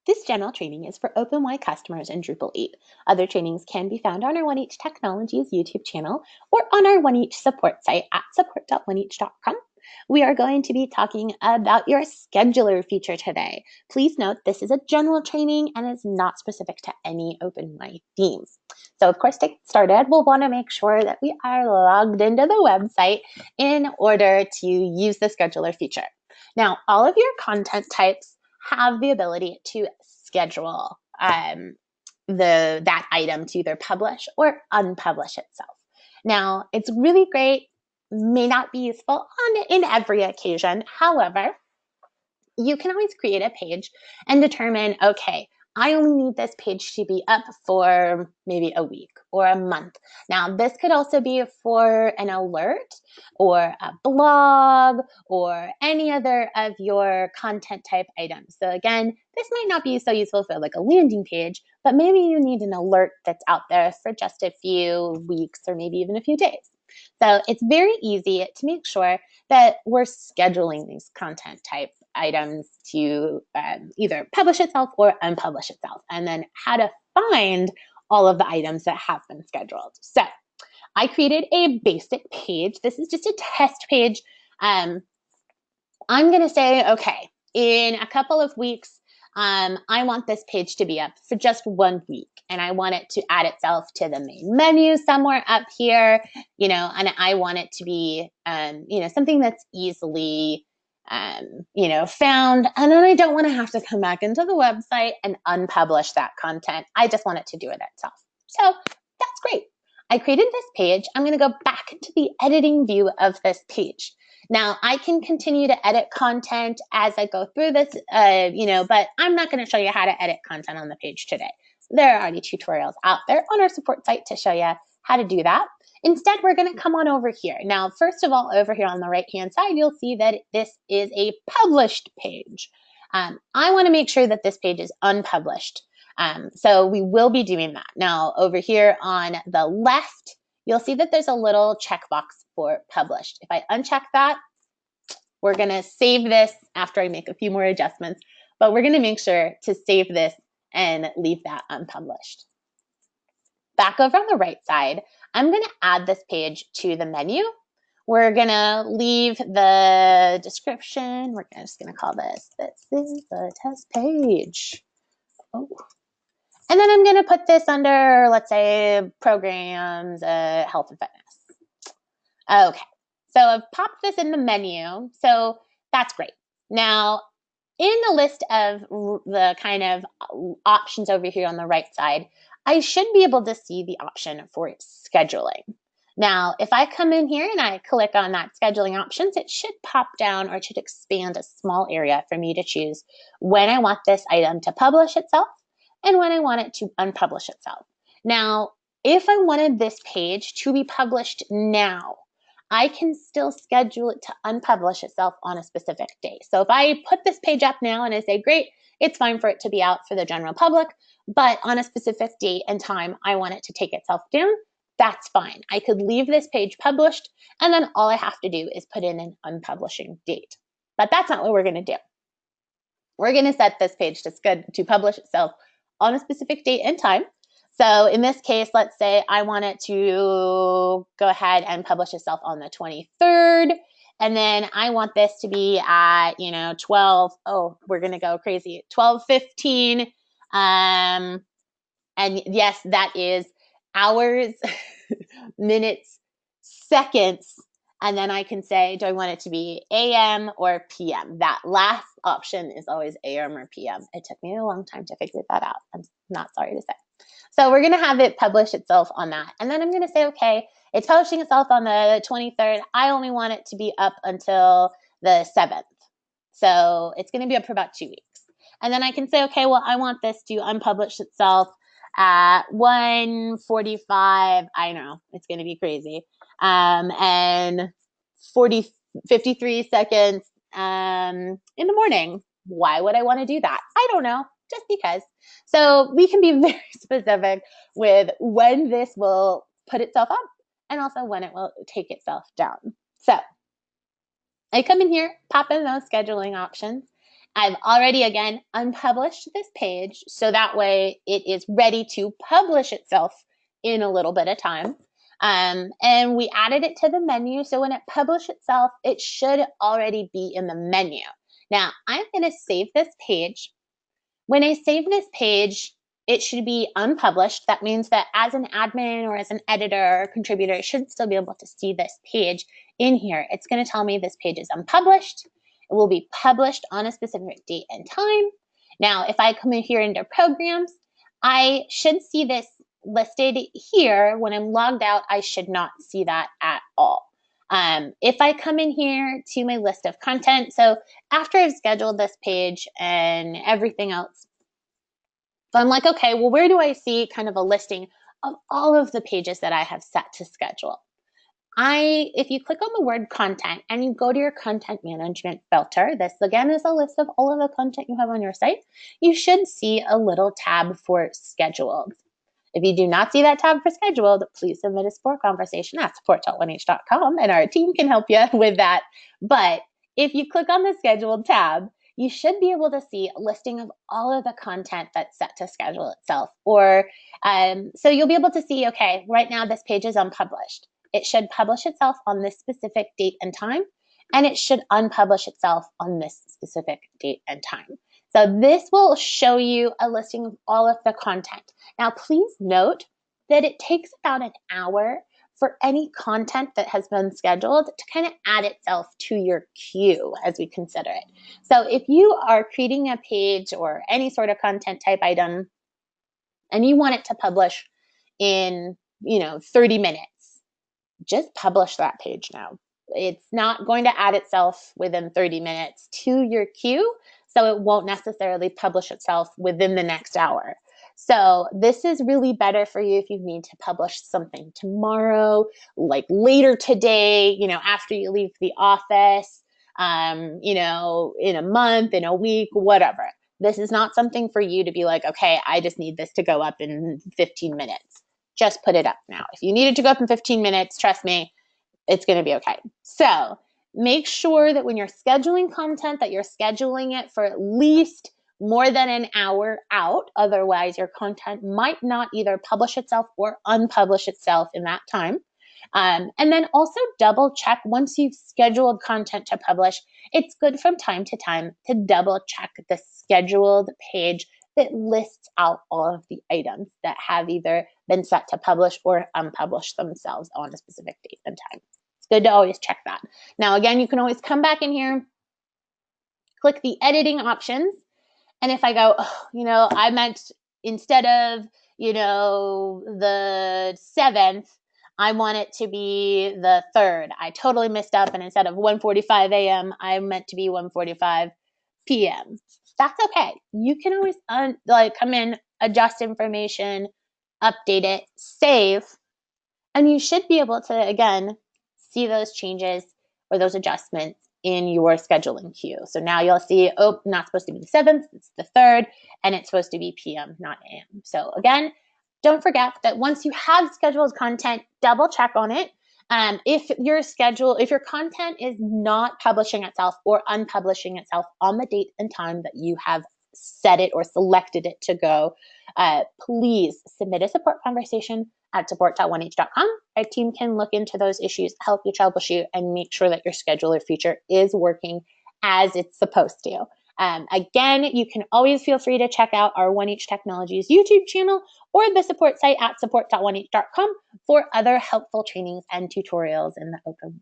This general training is for OpenY customers in Drupal 8. Other trainings can be found on our 1H Technologies YouTube channel or on our 1H support site at support.1h.com. We are going to be talking about your scheduler feature today. Please note this is a general training and is not specific to any OpenY themes. So of course, to get started, we'll want to make sure that we are logged into the website in order to use the scheduler feature. Now, all of your content types have the ability to schedule that item to either publish or unpublish itself. Now, it's really great, may not be useful in every occasion. However, you can always create a page and determine, okay, I only need this page to be up for maybe a week or a month. Now, this could also be for an alert or a blog or any other of your content type items. So again, this might not be so useful for like a landing page, but maybe you need an alert that's out there for just a few weeks or maybe even a few days. So it's very easy to make sure that we're scheduling these content type items to either publish itself or unpublish itself, and then how to find all of the items that have been scheduled. So I created a basic page. This is just a test page. I'm going to say, okay, in a couple of weeks, I want this page to be up for just 1 week, and I want it to add itself to the main menu somewhere up here, and I want it to be, something that's easily, found. And then I don't want to have to come back into the website and unpublish that content. I just want it to do it itself. So that's great. I created this page. I'm going to go back into the editing view of this page. Now, I can continue to edit content as I go through this, but I'm not going to show you how to edit content on the page today. There are already tutorials out there on our support site to show you how to do that. Instead, we're going to come on over here. Now, first of all, over here on the right-hand side, you'll see that this is a published page. I want to make sure that this page is unpublished. So we will be doing that. Now, over here on the left, you'll see that there's a little checkbox for published. If I uncheck that, we're going to save this after I make a few more adjustments, but we're going to make sure to save this and leave that unpublished. Back over on the right side, I'm going to add this page to the menu. We're going to leave the description. We're just going to call this is the test page. Oh. And then I'm going to put this under, let's say, programs, health and fitness. Okay, so I've popped this in the menu, so that's great. Now, in the list of the kind of options over here on the right side, I should be able to see the option for scheduling. Now, if I come in here and I click on that scheduling options, it should pop down, or it should expand a small area for me to choose when I want this item to publish itself and when I want it to unpublish itself. Now, if I wanted this page to be published now, I can still schedule it to unpublish itself on a specific day. So if I put this page up now and I say, great, it's fine for it to be out for the general public, but on a specific date and time, I want it to take itself down, that's fine. I could leave this page published, and then all I have to do is put in an unpublishing date. But that's not what we're going to do. We're going to set this page to publish itself on a specific date and time. So in this case, let's say I want it to go ahead and publish itself on the 23rd. And then I want this to be at, 12, oh, we're going to go crazy, 12:15. And yes, that is hours, minutes, seconds. And then I can say, do I want it to be AM or PM? That last option is always AM or PM. It took me a long time to figure that out. I'm not sorry to say. So we're going to have it publish itself on that. And then I'm going to say, okay, it's publishing itself on the 23rd. I only want it to be up until the 7th. So it's going to be up for about 2 weeks. And then I can say, okay, well, I want this to unpublish itself at 1:45. I know, it's going to be crazy. And 53 seconds in the morning. Why would I want to do that? I don't know. Just because. So we can be very specific with when this will put itself up and also when it will take itself down. So I come in here, pop in those scheduling options, I've already, again, unpublished this page, so that way it is ready to publish itself in a little bit of time. And we added it to the menu, so when it publishes itself, it should already be in the menu. Now, I'm going to save this page. When I save this page, it should be unpublished. That means that as an admin or as an editor or contributor, I should still be able to see this page in here. It's going to tell me this page is unpublished. It will be published on a specific date and time. Now, if I come in here into programs, I should see this listed here. When I'm logged out, I should not see that at all. If I come in here to my list of content, so after I've scheduled this page and everything else, so I'm like, okay, well, where do I see kind of a listing of all of the pages that I have set to schedule? If you click on the word content and you go to your content management filter, this again is a list of all of the content you have on your site, you should see a little tab for scheduled. If you do not see that tab for scheduled, please submit a support conversation at support.1h.com and our team can help you with that. But if you click on the scheduled tab, you should be able to see a listing of all of the content that's set to schedule itself. So you'll be able to see, okay, right now this page is unpublished. It should publish itself on this specific date and time, and it should unpublish itself on this specific date and time. So this will show you a listing of all of the content. Now, please note that it takes about an hour for any content that has been scheduled to kind of add itself to your queue as we consider it. So if you are creating a page or any sort of content type item and you want it to publish in, 30 minutes, just publish that page now. It's not going to add itself within 30 minutes to your queue, so it won't necessarily publish itself within the next hour. So this is really better for you if you need to publish something tomorrow, like later today, after you leave the office, in a month, in a week, whatever. This is not something for you to be like, okay, I just need this to go up in 15 minutes. Just put it up now. If you need it to go up in 15 minutes, trust me, it's going to be okay. So make sure that when you're scheduling content that you're scheduling it for at least more than an hour out. Otherwise, your content might not either publish itself or unpublish itself in that time. And then also double check once you've scheduled content to publish. It's good from time to time to double check the scheduled page that lists out all of the items that have either been set to publish or unpublish themselves on a specific date and time. It's good to always check that. Now, again, you can always come back in here, click the editing options. And if I go, I meant instead of, the 7th, I want it to be the 3rd. I totally messed up. And instead of 1:45 a.m., I meant to be 1:45 p.m. That's okay. You can always come in, adjust information, update it, save, and you should be able to, again, see those changes or those adjustments in your scheduling queue. So now you'll see, not supposed to be the 7th, it's the 3rd, and it's supposed to be PM, not AM. So again, don't forget that once you have scheduled content, double check on it. If your content is not publishing itself or unpublishing itself on the date and time that you have set it or selected it to go, please submit a support conversation at support.1h.com. Our team can look into those issues, help you troubleshoot, and make sure that your scheduler feature is working as it's supposed to. Again, you can always feel free to check out our 1H Technologies YouTube channel or the support site at support.1h.com for other helpful trainings and tutorials in the open